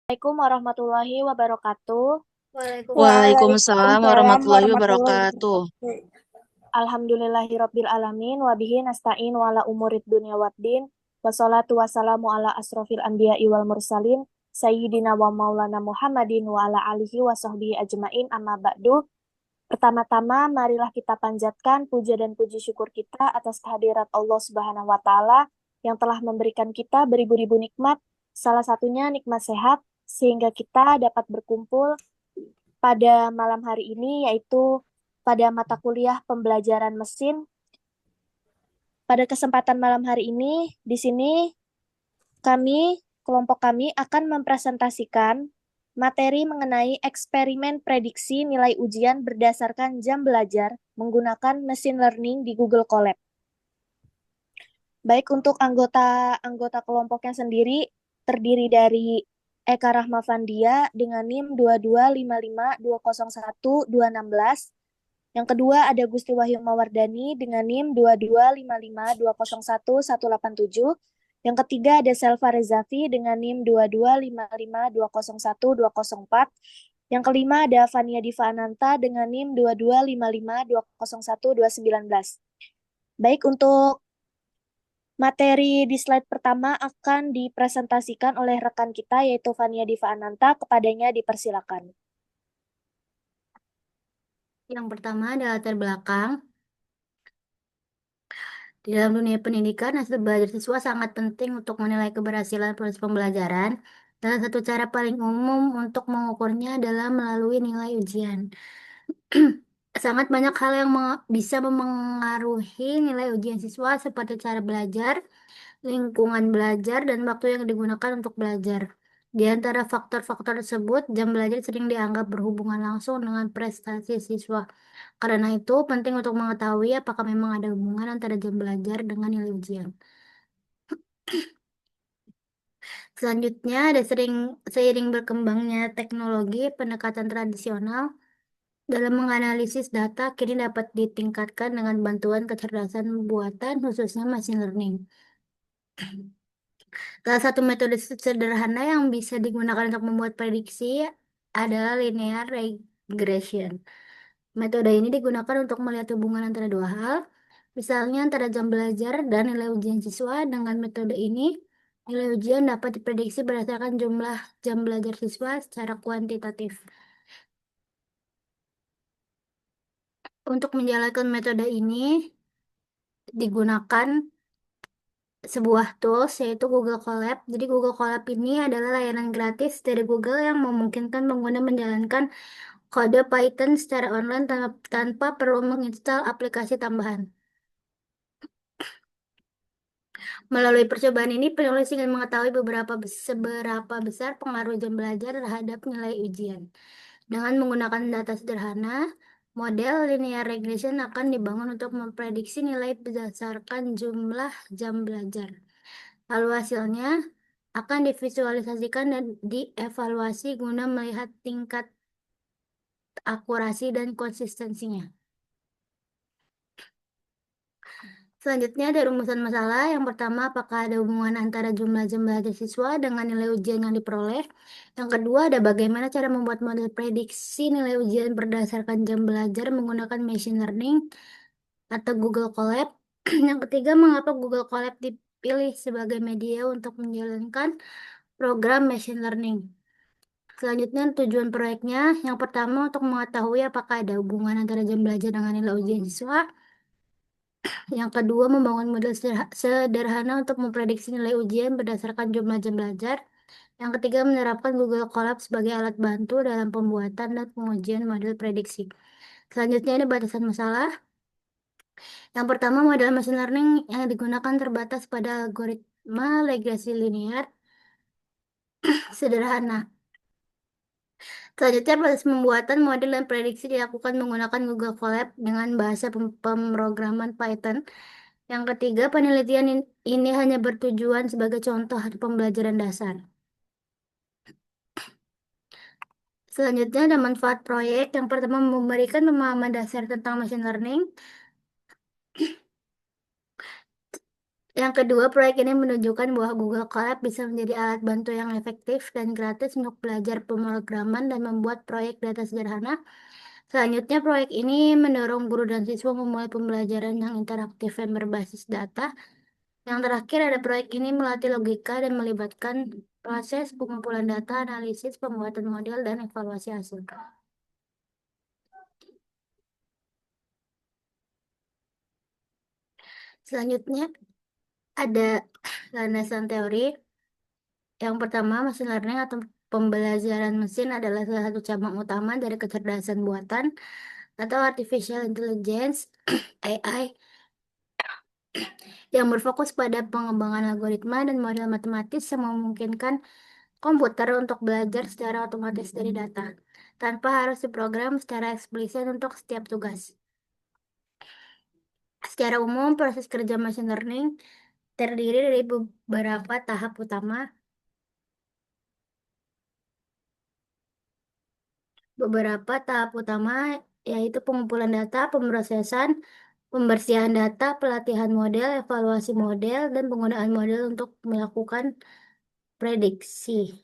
Assalamualaikum warahmatullahi wabarakatuh. Waalaikumsalam Waalaikumsalam warahmatullahi warahmatullahi wabarakatuh. wabarakatuh. Alhamdulillahirabbil alamin wa bihi nasta'in wa ala umurid dunya waddin. Wassalatu wassalamu ala asrofil anbiya'i wal mursalin sayyidina wa maulana Muhammadin wa ala alihi wa sahbihi ajmain amma ba'du. Pertama-tama marilah kita panjatkan puja dan puji syukur kita atas kehadirat Allah Subhanahu wa taala yang telah memberikan kita beribu-ribu nikmat, salah satunya nikmat sehat sehingga kita dapat berkumpul pada malam hari ini, yaitu pada mata kuliah pembelajaran mesin. Pada kesempatan malam hari ini, di sini kelompok kami akan mempresentasikan materi mengenai eksperimen prediksi nilai ujian berdasarkan jam belajar menggunakan machine learning di Google Colab. Baik untuk anggota kelompoknya sendiri terdiri dari Eka Rahmafandia dengan NIM 2255201216. Yang kedua ada Gusti Wahyu Mawardani dengan NIM 2255201187. Yang ketiga ada Selva Rezafi dengan NIM 2255201204. Yang kelima ada Fania Diva Ananta dengan NIM 2255201219. Baik, untuk materi di slide pertama akan dipresentasikan oleh rekan kita yaitu Fania Diva Ananta. Kepadanya dipersilakan. Yang pertama adalah latar belakang. Di dalam dunia pendidikan, hasil belajar siswa sangat penting untuk menilai keberhasilan proses pembelajaran. Salah satu cara paling umum untuk mengukurnya adalah melalui nilai ujian. Sangat banyak hal yang bisa memengaruhi nilai ujian siswa seperti cara belajar, lingkungan belajar, dan waktu yang digunakan untuk belajar. Di antara faktor-faktor tersebut, jam belajar sering dianggap berhubungan langsung dengan prestasi siswa. Karena itu, penting untuk mengetahui apakah memang ada hubungan antara jam belajar dengan nilai ujian. Selanjutnya, seiring berkembangnya teknologi, pendekatan tradisional dalam menganalisis data kini dapat ditingkatkan dengan bantuan kecerdasan buatan, khususnya machine learning. Salah satu metode sederhana yang bisa digunakan untuk membuat prediksi adalah linear regression. Metode ini digunakan untuk melihat hubungan antara dua hal, misalnya antara jam belajar dan nilai ujian siswa. Dengan metode ini, nilai ujian dapat diprediksi berdasarkan jumlah jam belajar siswa secara kuantitatif. Untuk menjalankan metode ini, digunakan sebuah tools yaitu Google Colab. Jadi Google Colab ini adalah layanan gratis dari Google yang memungkinkan pengguna menjalankan kode Python secara online tanpa perlu menginstal aplikasi tambahan. Melalui percobaan ini, penulis ingin mengetahui seberapa besar pengaruh jam belajar terhadap nilai ujian. Dengan menggunakan data sederhana, model linear regression akan dibangun untuk memprediksi nilai berdasarkan jumlah jam belajar. Lalu hasilnya akan divisualisasikan dan dievaluasi guna melihat tingkat akurasi dan konsistensinya. Selanjutnya ada rumusan masalah. Yang pertama, apakah ada hubungan antara jumlah jam belajar siswa dengan nilai ujian yang diperoleh? Yang kedua, ada bagaimana cara membuat model prediksi nilai ujian berdasarkan jam belajar menggunakan machine learning atau Google Colab. Yang ketiga, mengapa Google Colab dipilih sebagai media untuk menjalankan program machine learning? Selanjutnya, tujuan proyeknya. Yang pertama, untuk mengetahui apakah ada hubungan antara jam belajar dengan nilai ujian siswa. Yang kedua, membangun model sederhana untuk memprediksi nilai ujian berdasarkan jumlah jam belajar. Yang ketiga, menerapkan Google Colab sebagai alat bantu dalam pembuatan dan pengujian model prediksi. Selanjutnya, ada batasan masalah. Yang pertama, model machine learning yang digunakan terbatas pada algoritma regresi linear sederhana. Selanjutnya, proses pembuatan model dan prediksi dilakukan menggunakan Google Colab dengan bahasa pemrograman Python. Yang ketiga, penelitian ini hanya bertujuan sebagai contoh pembelajaran dasar. Selanjutnya ada manfaat proyek. Yang pertama, memberikan pemahaman dasar tentang machine learning. Yang kedua, proyek ini menunjukkan bahwa Google Colab bisa menjadi alat bantu yang efektif dan gratis untuk belajar pemrograman dan membuat proyek data sederhana. Selanjutnya, proyek ini mendorong guru dan siswa memulai pembelajaran yang interaktif dan berbasis data. Yang terakhir, ada proyek ini melatih logika dan melibatkan proses pengumpulan data, analisis, pembuatan model, dan evaluasi hasil. Selanjutnya, ada landasan teori. Yang pertama, machine learning atau pembelajaran mesin adalah salah satu cabang utama dari kecerdasan buatan atau artificial intelligence AI yang berfokus pada pengembangan algoritma dan model matematis yang memungkinkan komputer untuk belajar secara otomatis dari data tanpa harus diprogram secara eksplisit untuk setiap tugas. Secara umum, proses kerja machine learning terdiri dari beberapa tahap utama. Beberapa tahap utama yaitu pengumpulan data, pemrosesan, pembersihan data, pelatihan model, evaluasi model, dan penggunaan model untuk melakukan prediksi.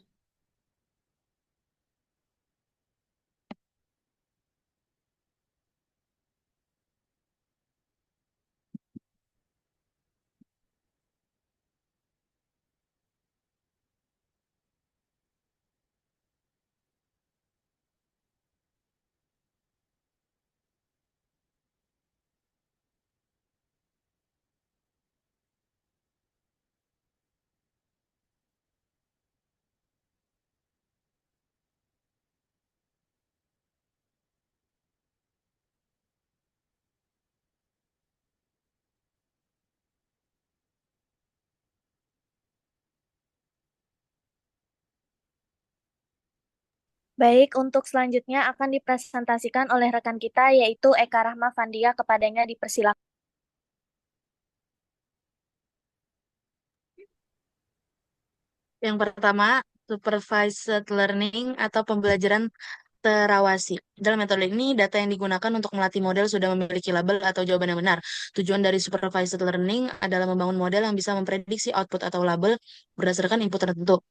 Baik, untuk selanjutnya akan dipresentasikan oleh rekan kita yaitu Eka Rahma Fandia. Kepadanya dipersilakan. Yang pertama, supervised learning atau pembelajaran terawasi. Dalam metode ini, data yang digunakan untuk melatih model sudah memiliki label atau jawaban yang benar. Tujuan dari supervised learning adalah membangun model yang bisa memprediksi output atau label berdasarkan input tertentu.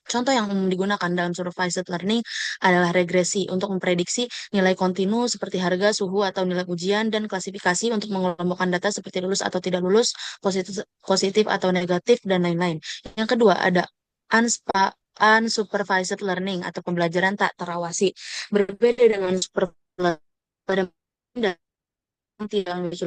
Contoh yang umum digunakan dalam supervised learning adalah regresi untuk memprediksi nilai kontinu seperti harga, suhu, atau nilai ujian, dan klasifikasi untuk mengelompokkan data seperti lulus atau tidak lulus, positif, positif atau negatif, dan lain-lain. Yang kedua, ada unsupervised learning atau pembelajaran tak terawasi. Berbeda dengan supervised pada yang tidak memiliki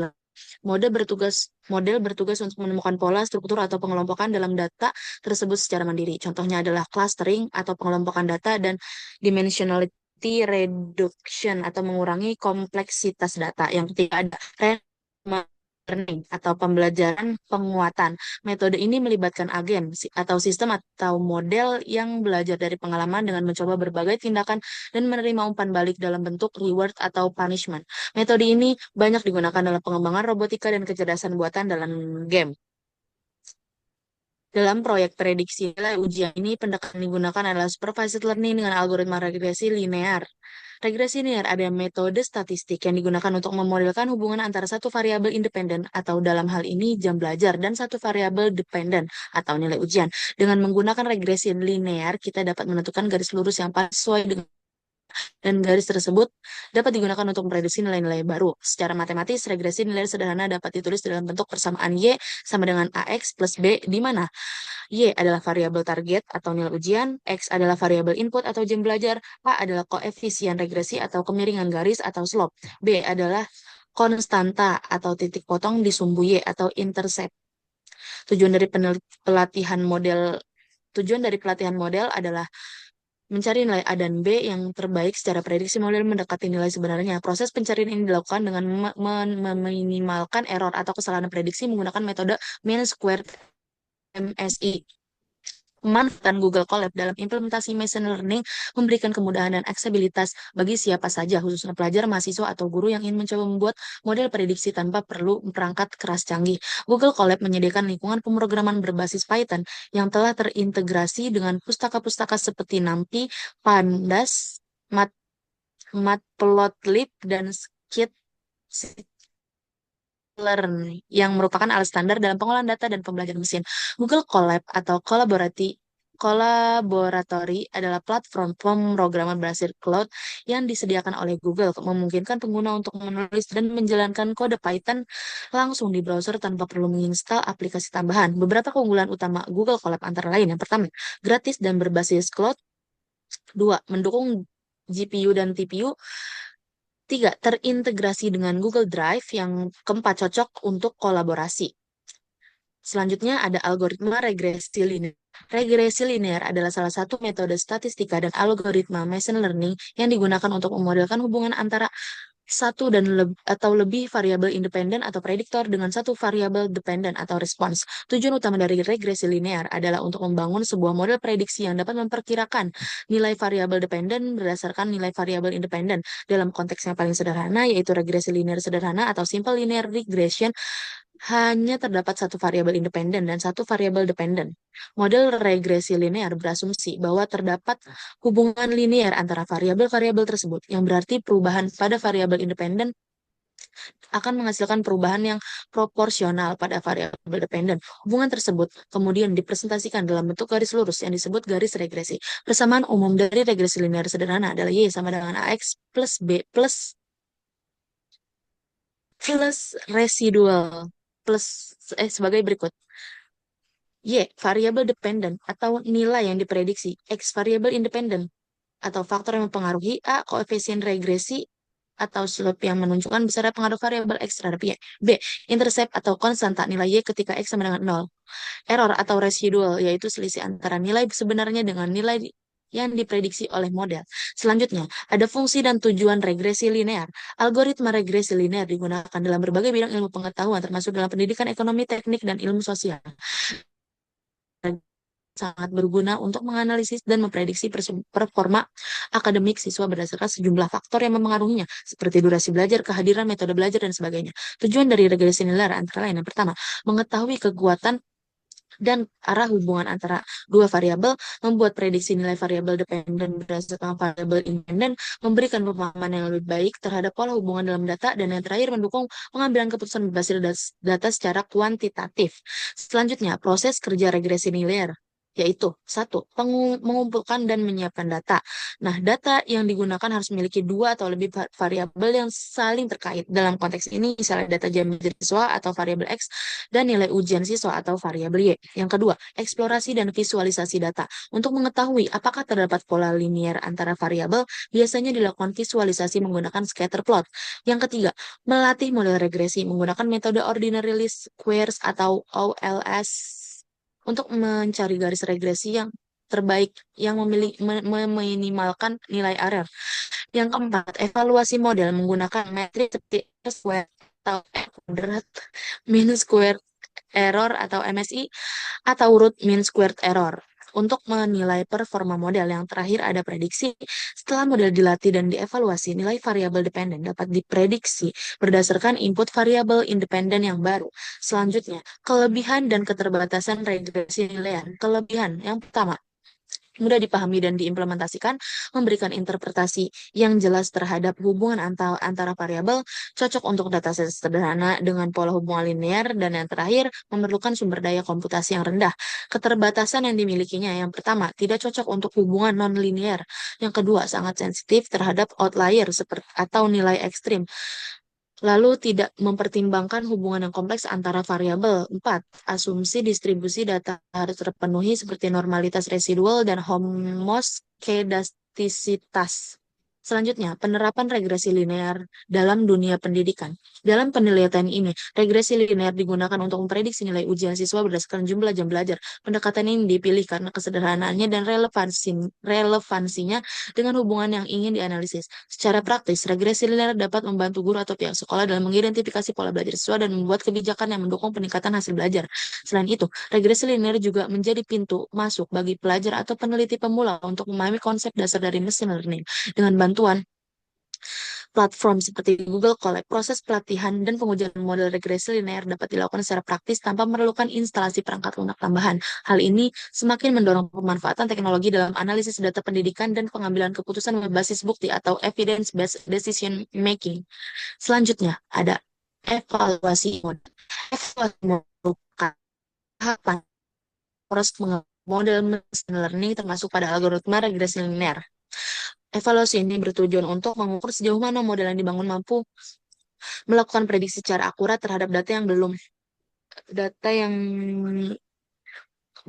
model bertugas untuk menemukan pola, struktur, atau pengelompokan dalam data tersebut secara mandiri. Contohnya adalah clustering atau pengelompokan data dan dimensionality reduction atau mengurangi kompleksitas data. Yang ketiga ada reinforcement learning atau pembelajaran penguatan. Metode ini melibatkan agen atau sistem atau model yang belajar dari pengalaman dengan mencoba berbagai tindakan dan menerima umpan balik dalam bentuk reward atau punishment. Metode ini banyak digunakan dalam pengembangan robotika dan kecerdasan buatan dalam game. Dalam proyek prediksi nilai ujian ini, pendekatan yang digunakan adalah supervised learning dengan algoritma regresi linear. Regresi linear ada metode statistik yang digunakan untuk memodelkan hubungan antara satu variabel independen atau dalam hal ini jam belajar dan satu variabel dependen atau nilai ujian. Dengan menggunakan regresi linear, kita dapat menentukan garis lurus yang pas sesuai dengan dan garis tersebut dapat digunakan untuk memprediksi nilai-nilai baru. Secara matematis, regresi nilai sederhana dapat ditulis dalam bentuk persamaan Y sama dengan AX plus B, di mana Y adalah variabel target atau nilai ujian, X adalah variabel input atau jam belajar, A adalah koefisien regresi atau kemiringan garis atau slope, B adalah konstanta atau titik potong di sumbu Y atau intercept. Tujuan dari pelatihan model Tujuan dari pelatihan model adalah mencari nilai A dan B yang terbaik secara prediksi model mendekati nilai sebenarnya. Proses pencarian ini dilakukan dengan meminimalkan error atau kesalahan prediksi menggunakan metode mean squared MSE. Pemanfaatan Google Colab dalam implementasi machine learning memberikan kemudahan dan aksesibilitas bagi siapa saja, khususnya pelajar, mahasiswa, atau guru yang ingin mencoba membuat model prediksi tanpa perlu perangkat keras canggih. Google Colab menyediakan lingkungan pemrograman berbasis Python yang telah terintegrasi dengan pustaka-pustaka seperti NumPy, Pandas, Mat- Matplotlib, dan Learn yang merupakan alat standar dalam pengolahan data dan pembelajaran mesin. Google Colab atau Kolaboratori adalah platform pemrograman berbasis cloud yang disediakan oleh Google, memungkinkan pengguna untuk menulis dan menjalankan kode Python langsung di browser tanpa perlu menginstal aplikasi tambahan. Beberapa keunggulan utama Google Colab antara lain: yang pertama, gratis dan berbasis cloud; dua, mendukung GPU dan TPU; tiga, terintegrasi dengan Google Drive; yang keempat, cocok untuk kolaborasi. Selanjutnya ada algoritma regresi linear. Regresi linear adalah salah satu metode statistika dan algoritma machine learning yang digunakan untuk memodelkan hubungan antara satu dan atau lebih variabel independen atau prediktor dengan satu variabel dependen atau respons. Tujuan utama dari regresi linear adalah untuk membangun sebuah model prediksi yang dapat memperkirakan nilai variabel dependen berdasarkan nilai variabel independen. Dalam konteks yang paling sederhana, yaitu regresi linear sederhana atau simple linear regression, hanya terdapat satu variabel independen dan satu variabel dependen. Model regresi linear berasumsi bahwa terdapat hubungan linear antara variabel-variabel tersebut, yang berarti perubahan pada variabel independen akan menghasilkan perubahan yang proporsional pada variabel dependen. Hubungan tersebut kemudian dipresentasikan dalam bentuk garis lurus yang disebut garis regresi. Persamaan umum dari regresi linear sederhana adalah Y sama dengan AX plus B plus residual plus sebagai berikut. Y, variabel dependen atau nilai yang diprediksi. X, variabel independen atau faktor yang mempengaruhi. A, koefisien regresi atau slope yang menunjukkan besar pengaruh variabel X terhadap Y. B, intercept atau konstanta nilai Y ketika X sama dengan 0. Error atau residual, yaitu selisih antara nilai sebenarnya dengan nilai yang diprediksi oleh model. Selanjutnya, ada fungsi dan tujuan regresi linear. Algoritma regresi linear digunakan dalam berbagai bidang ilmu pengetahuan, termasuk dalam pendidikan, ekonomi, teknik, dan ilmu sosial. Sangat berguna untuk menganalisis dan memprediksi performa akademik siswa berdasarkan sejumlah faktor yang mempengaruhinya, seperti durasi belajar, kehadiran metode belajar, dan sebagainya. Tujuan dari regresi linear antara lain: yang pertama, mengetahui kekuatan dan arah hubungan antara dua variabel, membuat prediksi nilai variabel dependen berdasarkan variabel independen, memberikan pemahaman yang lebih baik terhadap pola hubungan dalam data, dan yang terakhir, mendukung pengambilan keputusan berbasis data secara kuantitatif. Selanjutnya, proses kerja regresi linear, yaitu satu, mengumpulkan dan menyiapkan data. Nah, data yang digunakan harus memiliki dua atau lebih variabel yang saling terkait. Dalam konteks ini, misalnya data jam siswa atau variabel X dan nilai ujian siswa atau variabel Y. Yang kedua, eksplorasi dan visualisasi data. Untuk mengetahui apakah terdapat pola linier antara variabel, biasanya dilakukan visualisasi menggunakan scatter plot. Yang ketiga, melatih model regresi menggunakan metode ordinary least squares atau OLS untuk mencari garis regresi yang terbaik yang meminimalkan nilai error. Yang keempat, evaluasi model menggunakan metrik seperti square atau kuadrat, mean square error atau MSI, atau root mean squared error untuk menilai performa model. Yang terakhir ada prediksi. Setelah model dilatih dan dievaluasi, nilai variabel dependen dapat diprediksi berdasarkan input variabel independen yang baru. Selanjutnya, kelebihan dan keterbatasan regresi linear. Kelebihan yang pertama, mudah dipahami dan diimplementasikan, memberikan interpretasi yang jelas terhadap hubungan antara variabel, cocok untuk dataset sederhana dengan pola hubungan linear, dan yang terakhir, memerlukan sumber daya komputasi yang rendah. Keterbatasan yang dimilikinya: yang pertama, tidak cocok untuk hubungan non-linear. Yang kedua, sangat sensitif terhadap outlier atau nilai ekstrim. Lalu tidak mempertimbangkan hubungan yang kompleks antara variabel. 4. Asumsi distribusi data harus terpenuhi seperti normalitas residual dan homoskedastisitas. Selanjutnya, penerapan regresi linear dalam dunia pendidikan. Dalam penelitian ini, regresi linear digunakan untuk memprediksi nilai ujian siswa berdasarkan jumlah jam belajar. Pendekatan ini dipilih karena kesederhanaannya dan relevansinya dengan hubungan yang ingin dianalisis. Secara praktis, regresi linear dapat membantu guru atau pihak sekolah dalam mengidentifikasi pola belajar siswa dan membuat kebijakan yang mendukung peningkatan hasil belajar. Selain itu, regresi linear juga menjadi pintu masuk bagi pelajar atau peneliti pemula untuk memahami konsep dasar dari machine learning. Dengan bantuan platform seperti Google Colab, proses pelatihan dan pengujian model regresi linear dapat dilakukan secara praktis tanpa memerlukan instalasi perangkat lunak tambahan. Hal ini semakin mendorong pemanfaatan teknologi dalam analisis data pendidikan dan pengambilan keputusan berbasis bukti atau evidence-based decision making. Selanjutnya, ada Evaluasi model. Evaluasi merupakan tahapan proses model machine learning termasuk pada algoritma regresi linear. Evaluasi ini bertujuan untuk mengukur sejauh mana model yang dibangun mampu melakukan prediksi secara akurat terhadap data yang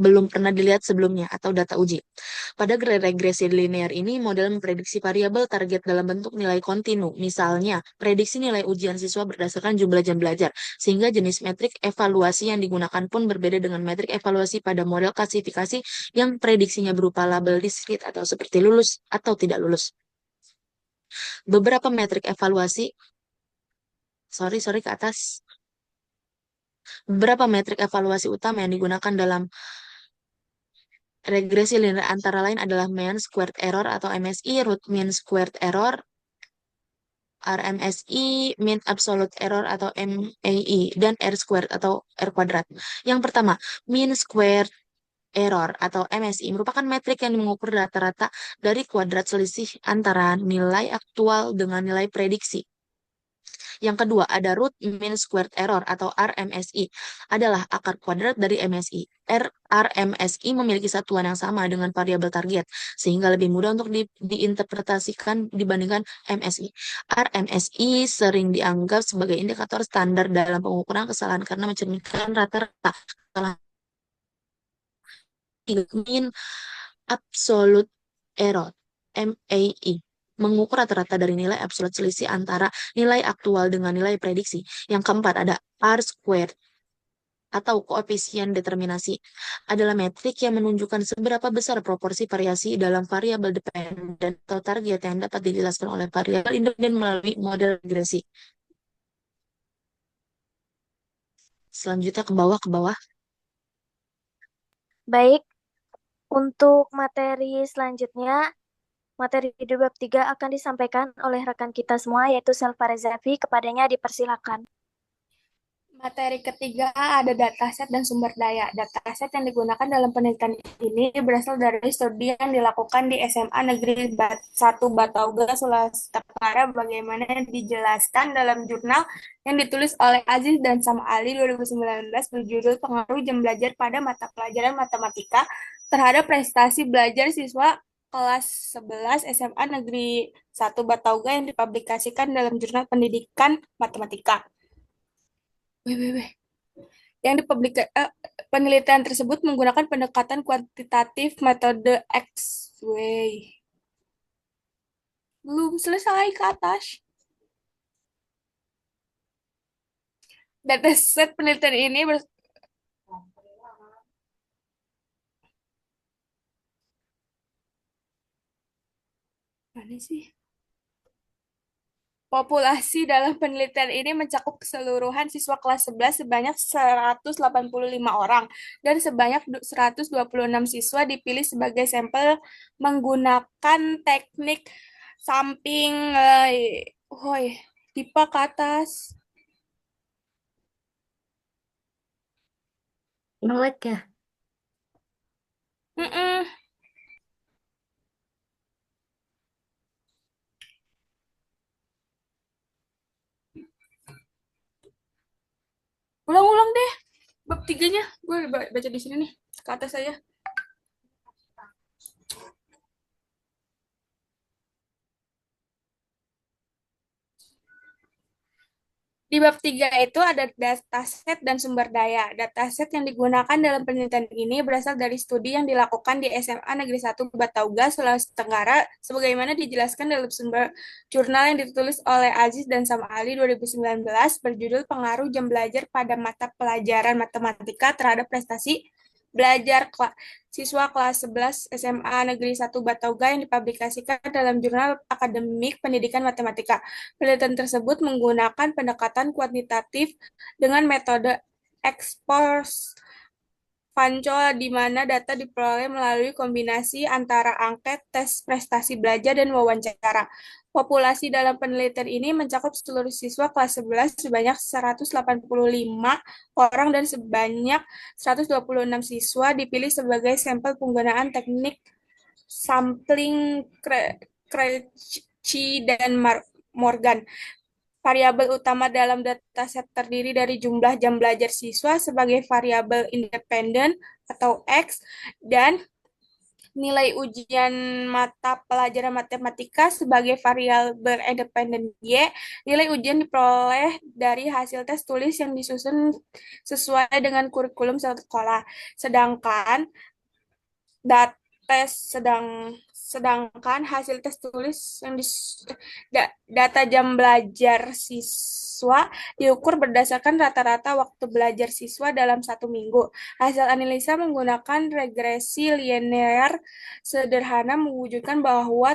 belum pernah dilihat sebelumnya atau data uji. Pada regresi linear ini, model memprediksi variabel target dalam bentuk nilai kontinu. Misalnya, prediksi nilai ujian siswa berdasarkan jumlah jam belajar, sehingga jenis metrik evaluasi yang digunakan pun berbeda dengan metrik evaluasi pada model klasifikasi yang prediksinya berupa label diskrit atau seperti lulus atau tidak lulus. Beberapa metrik evaluasi, sorry ke atas. Beberapa metrik evaluasi utama yang digunakan dalam regresi linear antara lain adalah mean squared error atau MSI, root mean squared error, RMSI, mean absolute error atau MAE, dan R squared atau R kuadrat. Yang pertama, mean squared error atau MSI merupakan metrik yang mengukur rata-rata dari kuadrat selisih antara nilai aktual dengan nilai prediksi. Yang kedua, ada root mean squared error atau RMSI, adalah akar kuadrat dari MSI. RMSI memiliki satuan yang sama dengan variabel target, sehingga lebih mudah untuk diinterpretasikan dibandingkan MSI. RMSI sering dianggap sebagai indikator standar dalam pengukuran kesalahan karena mencerminkan rata-rata kesalahan mean absolute error, MAE, mengukur rata-rata dari nilai absolut selisih antara nilai aktual dengan nilai prediksi. Yang keempat ada R squared atau koefisien determinasi, adalah metrik yang menunjukkan seberapa besar proporsi variasi dalam variabel dependen atau target yang dapat dijelaskan oleh variabel independen melalui model regresi. Selanjutnya ke bawah. Baik, untuk materi selanjutnya, materi di bab 3 akan disampaikan oleh rekan kita semua, yaitu Selva Rezavi. Kepadanya dipersilakan. Materi ketiga ada dataset dan sumber daya. Dataset yang digunakan dalam penelitian ini berasal dari studi yang dilakukan di SMA Negeri 1 Batauga, Sulawesi Tenggara, bagaimana dijelaskan dalam jurnal yang ditulis oleh Aziz dan Sam Ali 2019 berjudul Pengaruh Jam Belajar pada Mata Pelajaran Matematika terhadap Prestasi Belajar Siswa kelas 11 SMA Negeri 1 Batauga yang dipublikasikan dalam Jurnal Pendidikan Matematika. Penelitian tersebut menggunakan pendekatan kuantitatif metode X-ray. Belum selesai ke atas. Dataset penelitian ini mana sih? Populasi dalam penelitian ini mencakup keseluruhan siswa kelas 11 sebanyak 185 orang dan sebanyak 126 siswa dipilih sebagai sampel menggunakan teknik samping tipe ke atas. Melek ya? Mm-mm. Ulang-ulang deh. Bab 3-nya. Gue baca di sini nih. Ke atas saya. Di bab 3 itu ada dataset dan sumber daya. Dataset yang digunakan dalam penelitian ini berasal dari studi yang dilakukan di SMA Negeri 1 Batauga, Sulawesi Tenggara, sebagaimana dijelaskan dalam sumber jurnal yang ditulis oleh Aziz dan Sam Ali 2019 berjudul Pengaruh Jam Belajar pada Mata Pelajaran Matematika terhadap Prestasi Belajar Siswa kelas 11 SMA Negeri 1 Batauga yang dipublikasikan dalam Jurnal Akademik Pendidikan Matematika. Penelitian tersebut menggunakan pendekatan kuantitatif dengan metode ex-post Pancol, di mana data diperoleh melalui kombinasi antara angket, tes prestasi belajar, dan wawancara. Populasi dalam penelitian ini mencakup seluruh siswa kelas 11 sebanyak 185 orang dan sebanyak 126 siswa dipilih sebagai sampel penggunaan teknik sampling Krejci dan Morgan. Variabel utama dalam dataset terdiri dari jumlah jam belajar siswa sebagai variabel independen atau X, dan nilai ujian mata pelajaran matematika sebagai variabel independen Y. Nilai ujian diperoleh dari hasil tes tulis yang disusun sesuai dengan kurikulum sekolah. Sedangkan dat tes sedangkan hasil tes tulis yang data jam belajar siswa diukur berdasarkan rata-rata waktu belajar siswa dalam satu minggu. Hasil analisa menggunakan regresi linear sederhana mewujudkan bahwa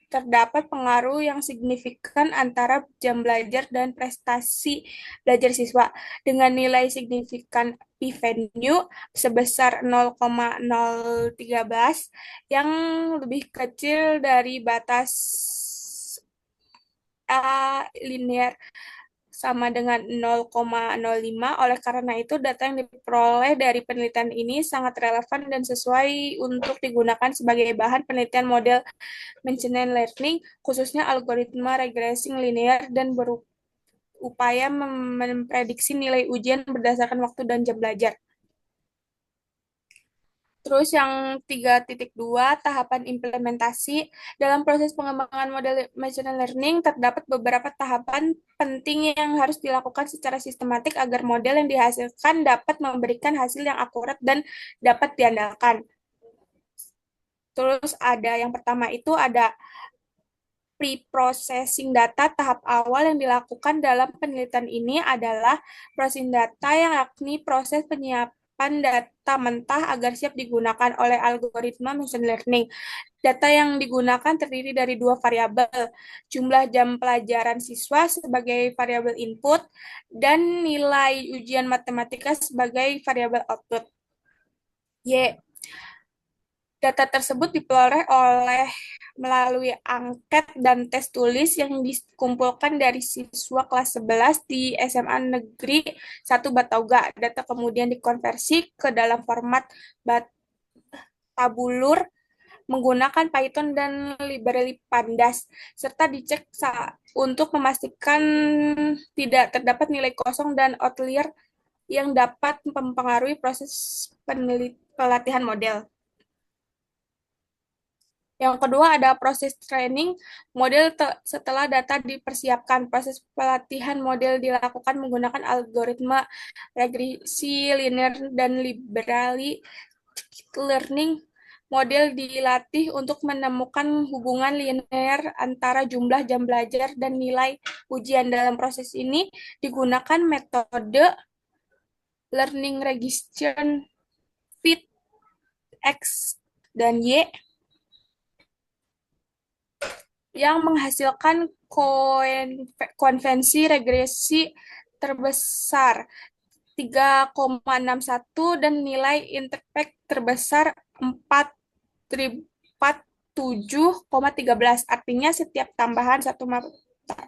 terdapat pengaruh yang signifikan antara jam belajar dan prestasi belajar siswa dengan nilai signifikan p-value sebesar 0,013 yang lebih kecil dari batas linear sama dengan 0,05. Oleh karena itu, data yang diperoleh dari penelitian ini sangat relevan dan sesuai untuk digunakan sebagai bahan penelitian model machine learning, khususnya algoritma regressing linear, dan berupaya memprediksi nilai ujian berdasarkan waktu dan jam belajar. Terus yang 3.2, tahapan implementasi. Dalam proses pengembangan model machine learning, terdapat beberapa tahapan penting yang harus dilakukan secara sistematik agar model yang dihasilkan dapat memberikan hasil yang akurat dan dapat diandalkan. Terus yang pertama itu ada pre-processing data. Tahap awal yang dilakukan dalam penelitian ini adalah processing data, yang yakni proses penyiapan data mentah agar siap digunakan oleh algoritma machine learning. Data yang digunakan terdiri dari dua variabel, jumlah jam pelajaran siswa sebagai variabel input dan nilai ujian matematika sebagai variabel output. Y. Data tersebut diperoleh melalui angket dan tes tulis yang dikumpulkan dari siswa kelas 11 di SMA Negeri 1 Batauga. Data kemudian dikonversi ke dalam format tabulur menggunakan Python dan library Pandas, serta dicek untuk memastikan tidak terdapat nilai kosong dan outlier yang dapat mempengaruhi proses pelatihan model. Yang kedua ada proses training model. Setelah data dipersiapkan, proses pelatihan model dilakukan menggunakan algoritma regresi linear dan library learning. Model dilatih untuk menemukan hubungan linear antara jumlah jam belajar dan nilai ujian. Dalam proses ini digunakan metode learning regression fit X dan Y yang menghasilkan konvensi regresi terbesar 3,61 dan nilai intercept terbesar 47,13. Artinya setiap tambahan 1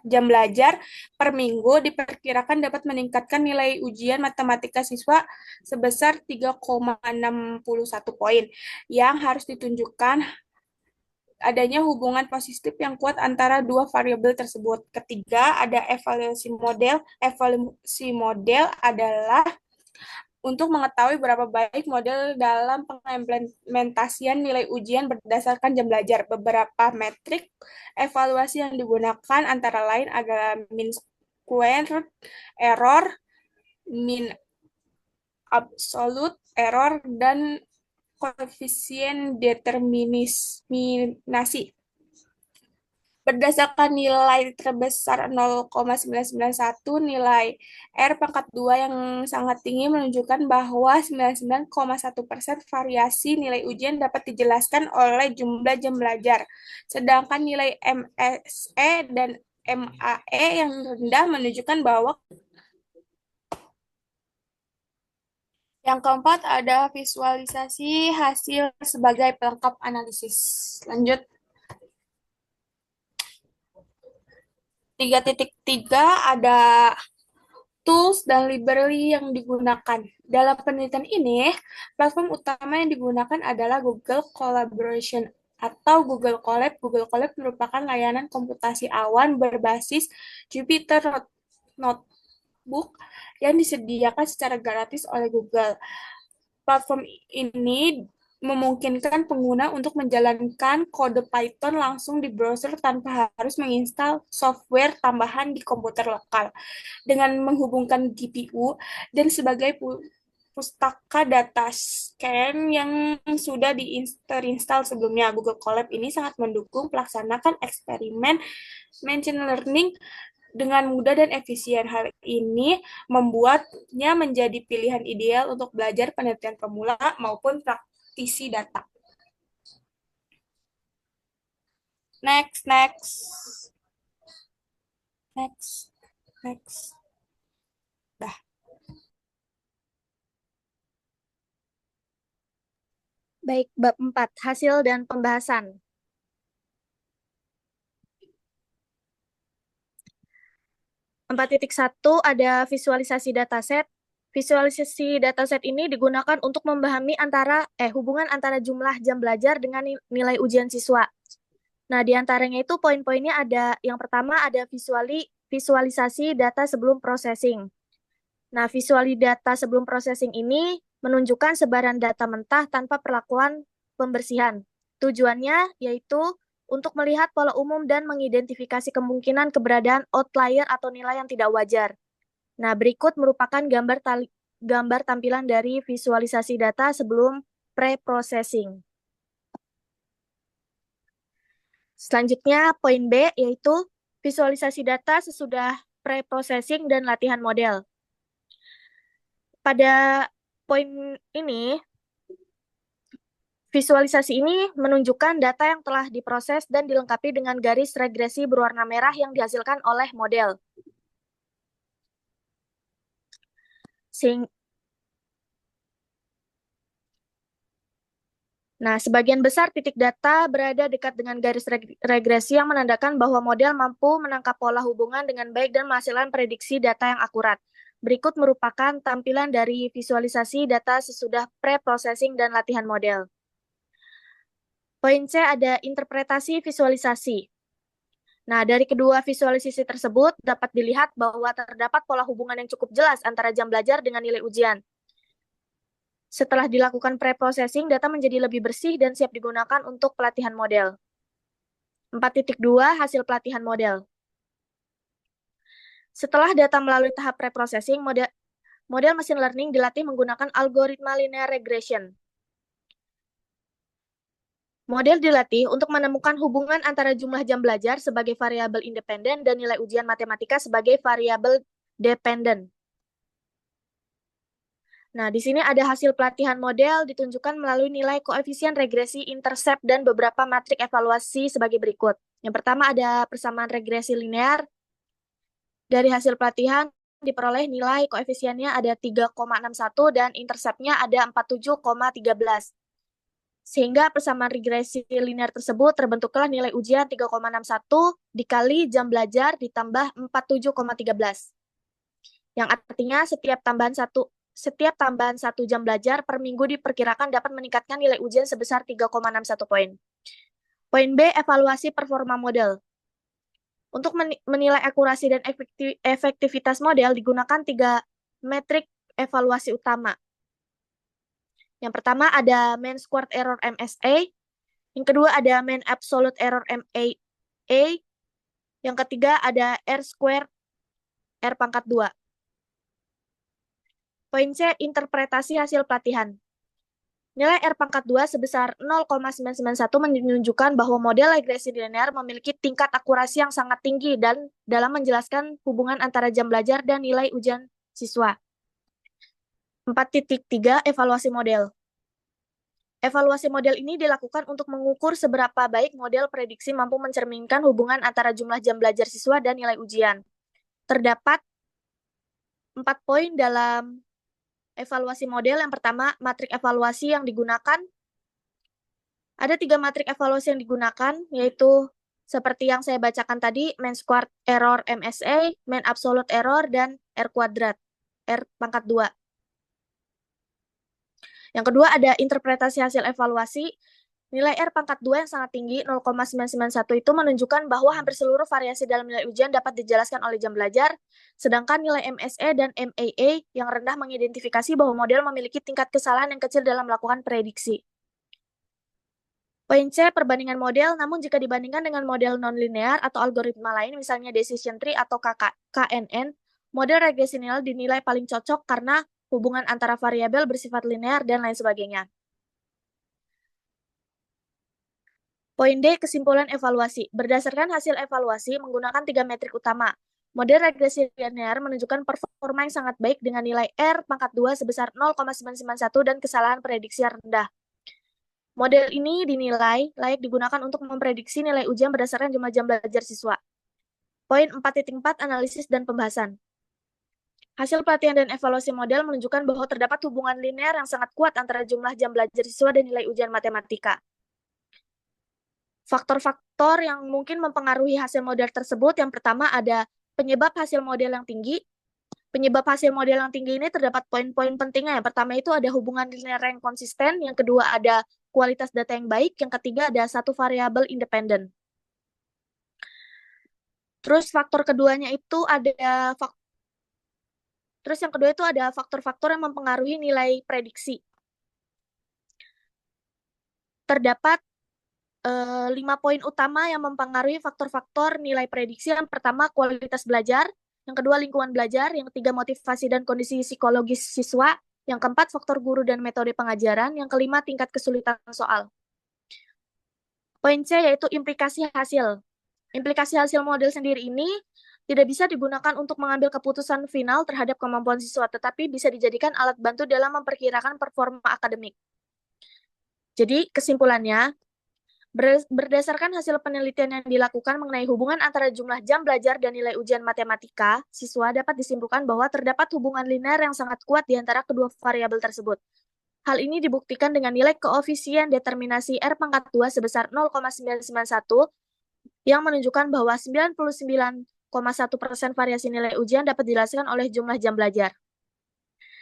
jam belajar per minggu diperkirakan dapat meningkatkan nilai ujian matematika siswa sebesar 3,61 poin. Yang harus ditunjukkan adanya hubungan positif yang kuat antara dua variabel tersebut. Ketiga, ada evaluasi model. Evaluasi model adalah untuk mengetahui berapa baik model dalam pengimplementasian nilai ujian berdasarkan jam belajar. Beberapa metrik evaluasi yang digunakan antara lain adalah mean square error, mean absolute error, dan koefisien determinasi. Berdasarkan nilai terbesar 0,991, nilai R pangkat 2 yang sangat tinggi menunjukkan bahwa 99,1% variasi nilai ujian dapat dijelaskan oleh jumlah jam belajar. Sedangkan nilai MSE dan MAE yang rendah menunjukkan bahwa. Yang keempat ada visualisasi hasil sebagai pelengkap analisis. Lanjut. 3.3 ada tools dan library yang digunakan. Dalam penelitian ini, platform utama yang digunakan adalah Google Collaboration atau Google Colab. Google Colab merupakan layanan komputasi awan berbasis Jupyter Notebook yang disediakan secara gratis oleh Google. Platform ini memungkinkan pengguna untuk menjalankan kode Python langsung di browser tanpa harus menginstal software tambahan di komputer lokal. Dengan menghubungkan GPU dan sebagai pustaka data scan yang sudah terinstall sebelumnya, Google Colab ini sangat mendukung pelaksanakan eksperimen machine learning dengan mudah dan efisien. Hal ini membuatnya menjadi pilihan ideal untuk belajar penelitian pemula maupun praktisi data. Next. Dah. Baik, bab 4, hasil dan pembahasan. Empat titik satu ada visualisasi dataset. Visualisasi dataset ini digunakan untuk memahami hubungan antara jumlah jam belajar dengan nilai ujian siswa. Nah, di antaranya itu poin-poinnya ada, yang pertama ada visualisasi data sebelum processing. Nah, visualisasi data sebelum processing ini menunjukkan sebaran data mentah tanpa perlakuan pembersihan. Tujuannya yaitu untuk melihat pola umum dan mengidentifikasi kemungkinan keberadaan outlier atau nilai yang tidak wajar. Nah, berikut merupakan gambar tampilan dari visualisasi data sebelum pre-processing. Selanjutnya, poin B yaitu visualisasi data sesudah pre-processing dan latihan model. Pada poin ini, visualisasi ini menunjukkan data yang telah diproses dan dilengkapi dengan garis regresi berwarna merah yang dihasilkan oleh model. Nah, sebagian besar titik data berada dekat dengan garis regresi yang menandakan bahwa model mampu menangkap pola hubungan dengan baik dan menghasilkan prediksi data yang akurat. Berikut merupakan tampilan dari visualisasi data sesudah pre-processing dan latihan model. Poin C ada interpretasi visualisasi. Nah, dari kedua visualisasi tersebut dapat dilihat bahwa terdapat pola hubungan yang cukup jelas antara jam belajar dengan nilai ujian. Setelah dilakukan pre-processing, data menjadi lebih bersih dan siap digunakan untuk pelatihan model. 4.2 hasil pelatihan model. Setelah data melalui tahap pre-processing, model machine learning dilatih menggunakan algoritma linear regression. Model dilatih untuk menemukan hubungan antara jumlah jam belajar sebagai variabel independen dan nilai ujian matematika sebagai variabel dependen. Nah, di sini ada hasil pelatihan model ditunjukkan melalui nilai koefisien regresi, intercept, dan beberapa matrik evaluasi sebagai berikut. Yang pertama ada persamaan regresi linear. Dari hasil pelatihan diperoleh nilai koefisiennya ada 3,61 dan interceptnya ada 47,13. Sehingga persamaan regresi linear tersebut terbentuklah nilai ujian 3,61 dikali jam belajar ditambah 47,13. Yang artinya setiap tambahan 1 jam belajar per minggu diperkirakan dapat meningkatkan nilai ujian sebesar 3,61 poin. Poin B, evaluasi performa model. Untuk menilai akurasi dan efektivitas model digunakan 3 metrik evaluasi utama. Yang pertama ada mean squared error MSA, yang kedua ada mean absolute error MAA, yang ketiga ada R square R pangkat 2. Poin C, interpretasi hasil pelatihan. Nilai R pangkat 2 sebesar 0,991 menunjukkan bahwa model regresi linear memiliki tingkat akurasi yang sangat tinggi dan dalam menjelaskan hubungan antara jam belajar dan nilai ujian siswa. 4.3 evaluasi model. Evaluasi model ini dilakukan untuk mengukur seberapa baik model prediksi mampu mencerminkan hubungan antara jumlah jam belajar siswa dan nilai ujian. Terdapat 4 poin dalam evaluasi model. Yang pertama, matrik evaluasi yang digunakan. Ada 3 matrik evaluasi yang digunakan, yaitu seperti yang saya bacakan tadi, mean squared error MSA, mean absolute error, dan R kuadrat, R pangkat 2. Yang kedua ada interpretasi hasil evaluasi. Nilai R pangkat 2 yang sangat tinggi 0,991 itu menunjukkan bahwa hampir seluruh variasi dalam nilai ujian dapat dijelaskan oleh jam belajar, sedangkan nilai MSE dan MAA yang rendah mengidentifikasi bahwa model memiliki tingkat kesalahan yang kecil dalam melakukan prediksi. Poin C, perbandingan model, namun jika dibandingkan dengan model nonlinear atau algoritma lain, misalnya decision tree atau KNN, model regresi nilai dinilai paling cocok karena hubungan antara variabel bersifat linear dan lain sebagainya. Poin D, kesimpulan evaluasi. Berdasarkan hasil evaluasi menggunakan 3 metrik utama. Model regresi linear menunjukkan performa yang sangat baik dengan nilai R pangkat 2 sebesar 0,991 dan kesalahan prediksi yang rendah. Model ini dinilai layak digunakan untuk memprediksi nilai ujian berdasarkan jumlah jam belajar siswa. Poin 4.4, analisis dan pembahasan. Hasil pelatihan dan evaluasi model menunjukkan bahwa terdapat hubungan linear yang sangat kuat antara jumlah jam belajar siswa dan nilai ujian matematika. Faktor-faktor yang mungkin mempengaruhi hasil model tersebut, yang pertama ada penyebab hasil model yang tinggi. Penyebab hasil model yang tinggi ini terdapat poin-poin pentingnya. Yang pertama itu ada hubungan linear yang konsisten, yang kedua ada kualitas data yang baik, yang ketiga ada satu variabel independen. Terus faktor keduanya itu ada Terus yang kedua itu ada faktor-faktor yang mempengaruhi nilai prediksi. Terdapat 5 poin utama yang mempengaruhi faktor-faktor nilai prediksi. Yang pertama kualitas belajar, yang kedua lingkungan belajar, yang ketiga motivasi dan kondisi psikologis siswa, yang keempat faktor guru dan metode pengajaran, yang kelima tingkat kesulitan soal. Poin C yaitu implikasi hasil. Implikasi hasil model sendiri ini tidak bisa digunakan untuk mengambil keputusan final terhadap kemampuan siswa, tetapi bisa dijadikan alat bantu dalam memperkirakan performa akademik. Jadi, kesimpulannya, berdasarkan hasil penelitian yang dilakukan mengenai hubungan antara jumlah jam belajar dan nilai ujian matematika, siswa dapat disimpulkan bahwa terdapat hubungan linear yang sangat kuat di antara kedua variabel tersebut. Hal ini dibuktikan dengan nilai koefisien determinasi R pangkat 2 sebesar 0,991 yang menunjukkan bahwa 99,1% variasi nilai ujian dapat dijelaskan oleh jumlah jam belajar.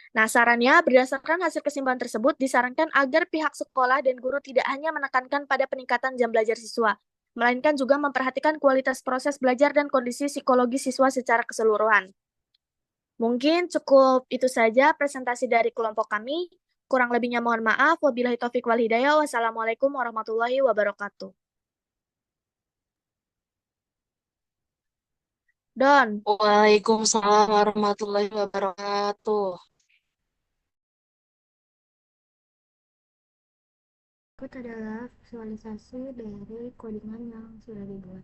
Nah, sarannya, berdasarkan hasil kesimpulan tersebut, disarankan agar pihak sekolah dan guru tidak hanya menekankan pada peningkatan jam belajar siswa, melainkan juga memperhatikan kualitas proses belajar dan kondisi psikologis siswa secara keseluruhan. Mungkin cukup itu saja presentasi dari kelompok kami. Kurang lebihnya mohon maaf. Wabillahi taufiq wal hidayah. Wassalamualaikum warahmatullahi wabarakatuh. Don. Waalaikumsalam warahmatullahi wabarakatuh. Berikut adalah visualisasi dari codingan yang sudah dibuat.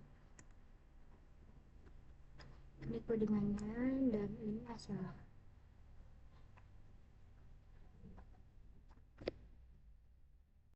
Ini codingannya dan ini hasilnya.